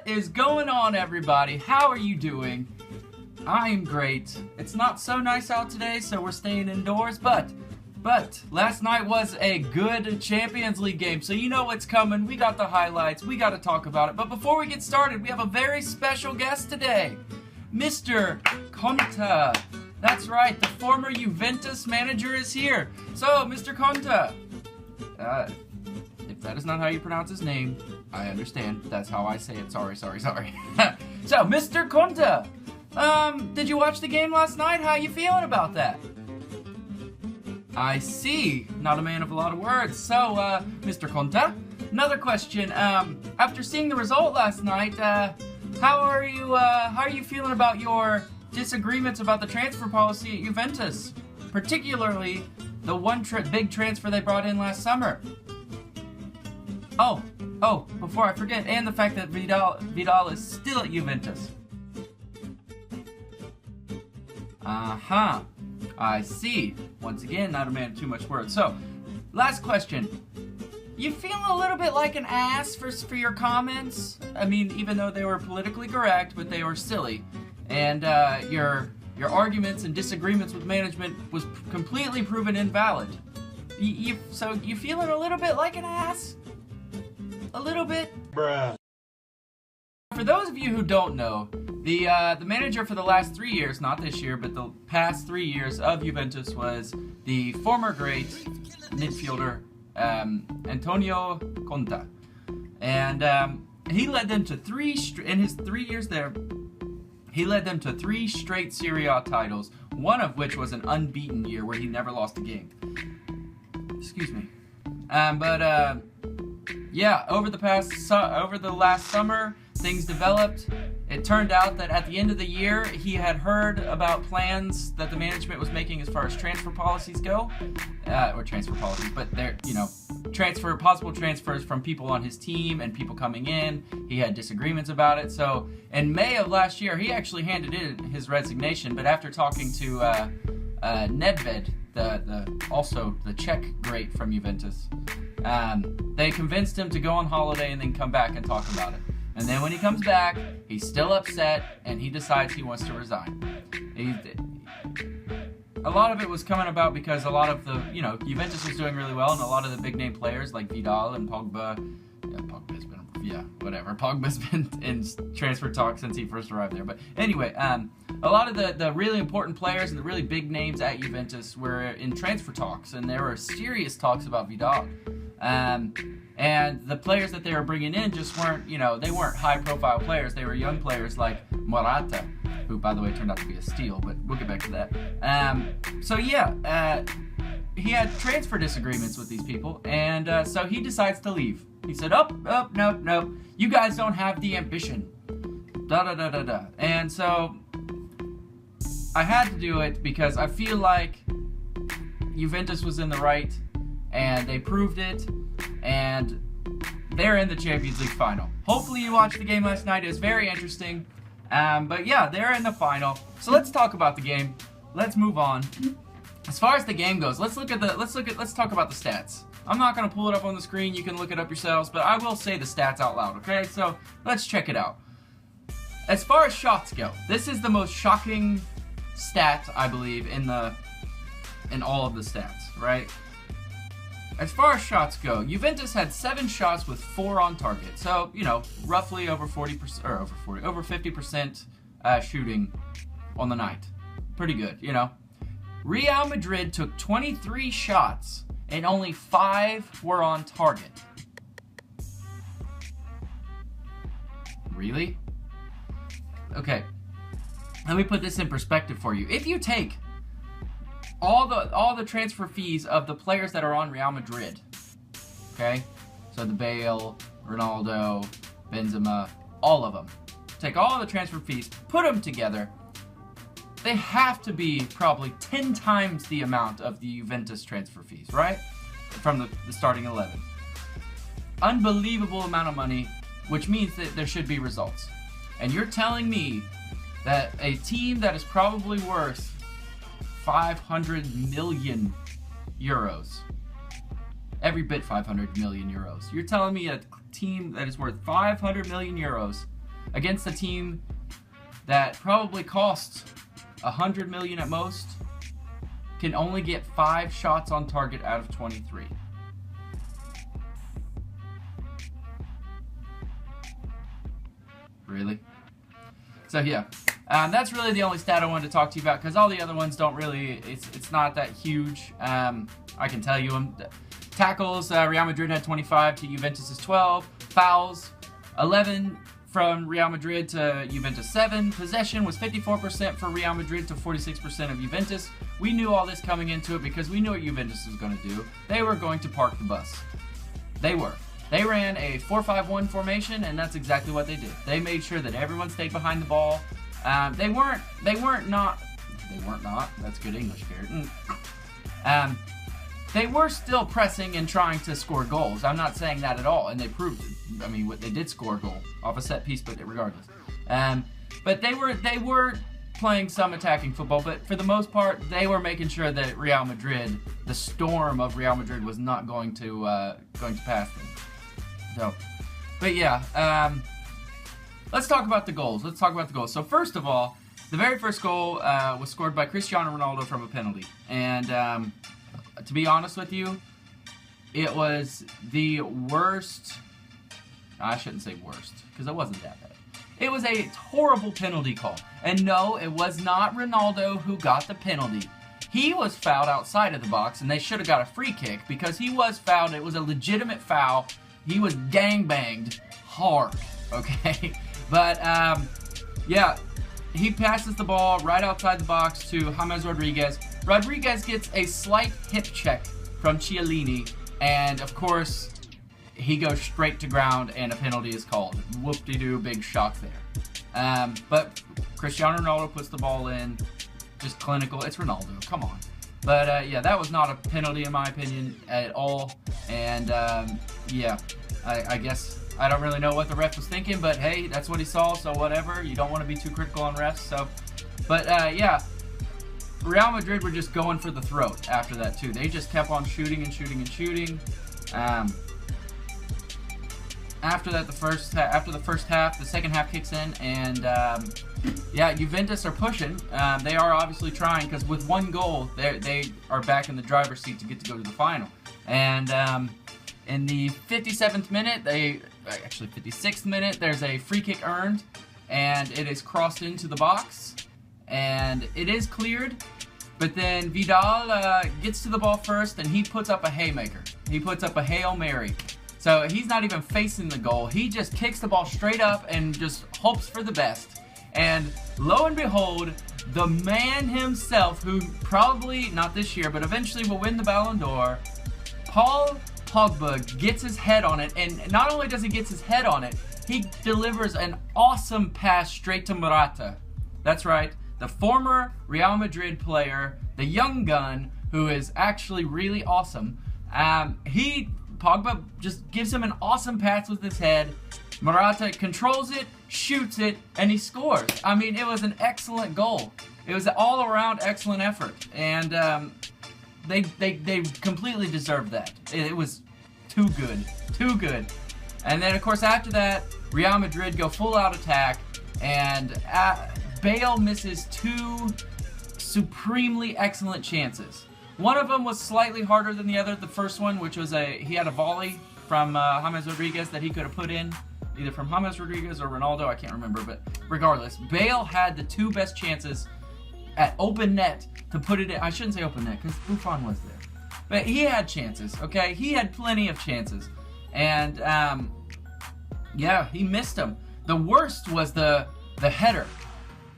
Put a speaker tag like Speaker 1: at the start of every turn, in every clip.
Speaker 1: What is going on, everybody? How are you doing? I'm great. It's not so nice out today, so we're staying indoors, but last night was a good Champions League game, so you know what's coming. We got the highlights. We got to talk about it. But before we get started, we have a very special guest today, Mr. Conte. That's right, the former Juventus manager is here. So, Mr. Conte, if that is not how you pronounce his name, I understand. That's how I say it. Sorry. So, Mr. Conte, did you watch the game last night? How you feeling about that? I see. Not a man of a lot of words. So, Mr. Conte, another question. After seeing the result last night, how are you feeling about your disagreements about the transfer policy at Juventus, particularly the one big transfer they brought in last summer? Oh, before I forget, and the fact that Vidal is still at Juventus. I see. Once again, not a man of too much words. So, last question. You feel a little bit like an ass for your comments? I mean, even though they were politically correct, but they were silly. And your arguments and disagreements with management was completely proven invalid. So you feeling a little bit like an ass? A little bit?
Speaker 2: Bruh.
Speaker 1: For those of you who don't know, the manager for the last 3 years, not this year, but the past 3 years of Juventus was the former great midfielder Antonio Conte, and he led them to in his 3 years there. He led them to 3 straight Serie A titles, one of which was an unbeaten year where he never lost a game. Excuse me. Yeah, over the last summer, things developed. It turned out that at the end of the year, he had heard about plans that the management was making as far as transfer policies go, or transfer policies, but possible transfers from people on his team and people coming in. He had disagreements about it. So in May of last year, he actually handed in his resignation. But after talking to Nedved, also the Czech great from Juventus, they convinced him to go on holiday and then come back and talk about it. And then when he comes back, he's still upset, and he decides he wants to resign. A lot of it was coming about because a lot of Juventus was doing really well, and a lot of the big-name players like Vidal and Pogba's been in transfer talk since he first arrived there. But anyway, a lot of the really important players and the really big names at Juventus were in transfer talks, and there were serious talks about Vidal. And the players that they were bringing in just weren't, they weren't high-profile players. They were young players like Morata, who, by the way, turned out to be a steal, but we'll get back to that. He had transfer disagreements with these people, and so he decides to leave. He said, no, you guys don't have the ambition. Da-da-da-da-da. And so I had to do it because I feel like Juventus was in the right, and they proved it, and they're in the Champions League final. Hopefully you watched the game last night. It was very interesting. But yeah, they're in the final. So let's talk about the game. Let's move on. As far as the game goes, let's talk about the stats. I'm not going to pull it up on the screen. You can look it up yourselves, but I will say the stats out loud, okay? So let's check it out. As far as shots go, this is the most shocking stat, I believe, in all of the stats, right? As far as shots go, Juventus had 7 shots with 4 on target. So, roughly over 40% or over 50% shooting on the night. Pretty good, Real Madrid took 23 shots and only 5 were on target. Really? Okay. Let me put this in perspective for you. If you take all the transfer fees of the players that are on Real Madrid, okay? So the Bale, Ronaldo, Benzema, all of them. Take all the transfer fees, put them together. They have to be probably 10 times the amount of the Juventus transfer fees, right? From the starting 11. Unbelievable amount of money, which means that there should be results. And you're telling me that a team that is probably worth 500 million euros, every bit 500 million euros. You're telling me a team that is worth 500 million euros against a team that probably costs 100 million at most, can only get 5 shots on target out of 23. Really? So yeah, that's really the only stat I wanted to talk to you about, because all the other ones don't really, it's not that huge. I can tell you them. Tackles, Real Madrid had 25 to Juventus' 12. Fouls, 11 from Real Madrid to Juventus 7. Possession was 54% for Real Madrid to 46% of Juventus. We knew all this coming into it because we knew what Juventus was going to do. They were going to park the bus. They were. They ran a 4-5-1 formation, and that's exactly what they did. They made sure that everyone stayed behind the ball. They weren't not. That's good English, Garrett. They were still pressing and trying to score goals. I'm not saying that at all, and they proved it. I mean, they did score a goal off a set piece, but regardless. But they were playing some attacking football, but for the most part, they were making sure that Real Madrid, the storm of Real Madrid, was not going to pass them. So, but yeah, let's talk about the goals. So first of all, the very first goal was scored by Cristiano Ronaldo from a penalty, and to be honest with you, it was the worst. I shouldn't say worst, because it wasn't that bad. It was a horrible penalty call. And no, it was not Ronaldo who got the penalty. He was fouled outside of the box, and they should have got a free kick, because he was fouled. It was a legitimate foul. He was gangbanged hard, okay? But, yeah, he passes the ball right outside the box to James Rodriguez. Rodriguez gets a slight hip check from Chiellini, and of course, he goes straight to ground, and a penalty is called. Whoop-de-doo, big shock there. But Cristiano Ronaldo puts the ball in, just clinical. It's Ronaldo, come on. But yeah, that was not a penalty in my opinion at all. And yeah, I guess I don't really know what the ref was thinking, but hey, that's what he saw, so whatever. You don't want to be too critical on refs. So, but yeah. Real Madrid were just going for the throat after that too. They just kept on shooting and shooting and shooting. After that, after the first half, the second half kicks in, and yeah, Juventus are pushing. They are obviously trying, because with one goal, they are back in the driver's seat to get to go to the final. And in the 57th minute, actually 56th minute, there's a free kick earned, and it is crossed into the box. And it is cleared, but then Vidal gets to the ball first, and he puts up a haymaker. He puts up a Hail Mary. So he's not even facing the goal. He just kicks the ball straight up and just hopes for the best. And lo and behold, the man himself, who probably, not this year, but eventually will win the Ballon d'Or, Paul Pogba, gets his head on it. And not only does he get his head on it, he delivers an awesome pass straight to Morata. That's right. The former Real Madrid player, the young gun, who is actually really awesome. Pogba just gives him an awesome pass with his head. Morata controls it, shoots it, and he scores. I mean, it was an excellent goal. It was an all-around excellent effort, and they completely deserved that. It was too good, too good. And then, of course, after that, Real Madrid go full-out attack, and Bale misses 2 supremely excellent chances. One of them was slightly harder than the other. The first one, which was he had a volley from James Rodriguez that he could have put in, either from James Rodriguez or Ronaldo, I can't remember, but regardless, Bale had the 2 best chances at open net to put it in. I shouldn't say open net, because Buffon was there. But he had chances, okay? He had plenty of chances. And, yeah, he missed them. The worst was the header.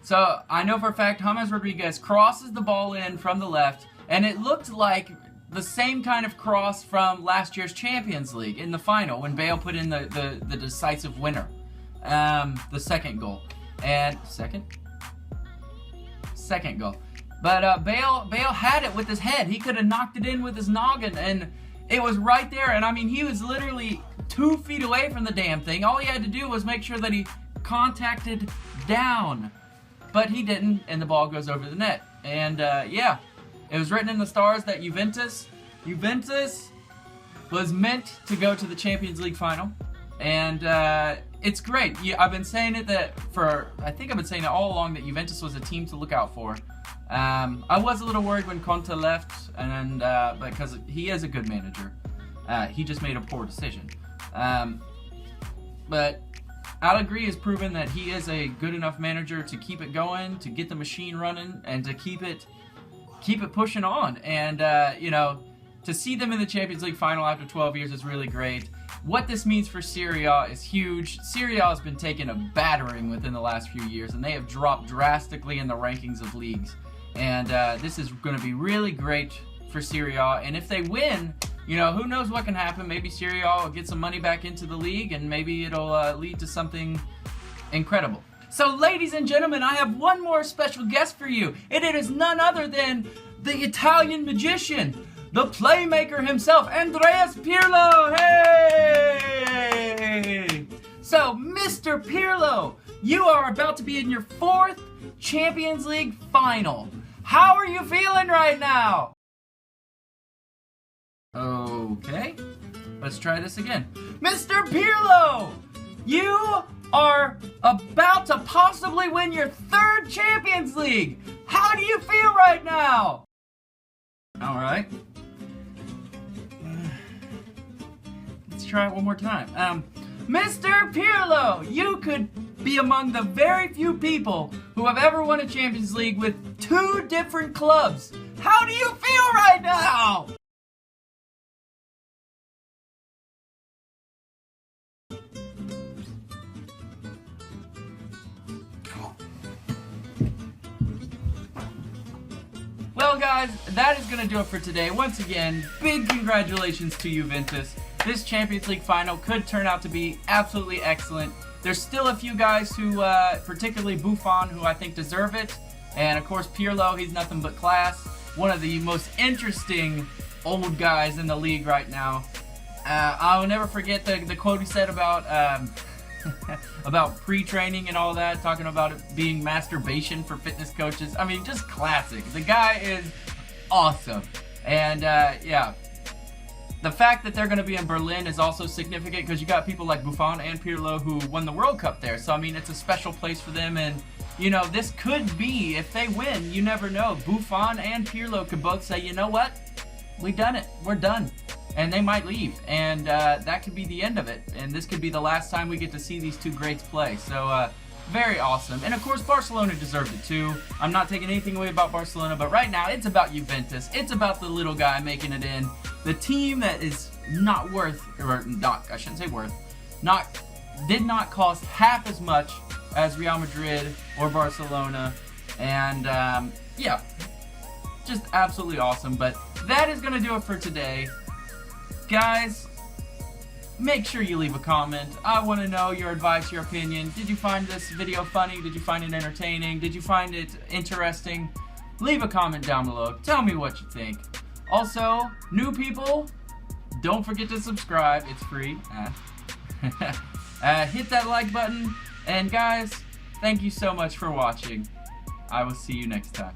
Speaker 1: So, I know for a fact, James Rodriguez crosses the ball in from the left, and it looked like the same kind of cross from last year's Champions League in the final, when Bale put in the decisive winner. The second goal. And, second goal. But Bale had it with his head. He could have knocked it in with his noggin, and it was right there. And, I mean, he was literally 2 feet away from the damn thing. All he had to do was make sure that he contacted down. But he didn't, and the ball goes over the net. And, yeah, it was written in the stars that Juventus was meant to go to the Champions League final. And it's great. I've been saying it I think I've been saying it all along that Juventus was a team to look out for. I was a little worried when Conte left, and because he is a good manager. He just made a poor decision. But Allegri has proven that he is a good enough manager to keep it going, to get the machine running, and to keep it pushing on. And to see them in the Champions League final after 12 years is really great. What this means for Serie A is huge. Serie A has been taking a battering within the last few years, and they have dropped drastically in the rankings of leagues. And this is going to be really great for Serie A. And if they win, who knows what can happen. Maybe Serie A will get some money back into the league, and maybe it'll lead to something incredible. So, ladies and gentlemen, I have one more special guest for you, and it is none other than the Italian magician, the playmaker himself, Andreas Pirlo. Hey! So, Mr. Pirlo, you are about to be in your 4th Champions League final. How are you feeling right now? Okay, let's try this again. Mr. Pirlo, you are about to possibly win your 3rd Champions League. How do you feel right now? All right. Let's try it one more time. Mr. Pirlo, you could be among the very few people who have ever won a Champions League with 2 different clubs. How do you feel right now? Well, guys, that is going to do it for today. Once again, big congratulations to Juventus. This Champions League final could turn out to be absolutely excellent. There's still a few guys who, particularly Buffon, who I think deserve it. And, of course, Pirlo, he's nothing but class. One of the most interesting old guys in the league right now. I'll never forget the quote he said about about pre-training and all that, talking about it being masturbation for fitness coaches. I mean, just classic. The guy is awesome. And, yeah. The fact that they're going to be in Berlin is also significant because you got people like Buffon and Pirlo who won the World Cup there. So, I mean, it's a special place for them. And, this could be, if they win, you never know. Buffon and Pirlo could both say, you know what? We done it. We're done. And they might leave. And that could be the end of it. And this could be the last time we get to see these 2 greats play. So, very awesome. And, of course, Barcelona deserved it, too. I'm not taking anything away about Barcelona, but right now, it's about Juventus. It's about the little guy making it in. The team that is not worth, or not, I shouldn't say worth, did not cost half as much as Real Madrid or Barcelona. And, yeah, just absolutely awesome. But that is going to do it for today. Guys, make sure you leave a comment. I want to know your advice, your opinion. Did you find this video funny? Did you find it entertaining? Did you find it interesting? Leave a comment down below. Tell me what you think. Also, new people, don't forget to subscribe. It's free. Hit that like button. And guys, thank you so much for watching. I will see you next time.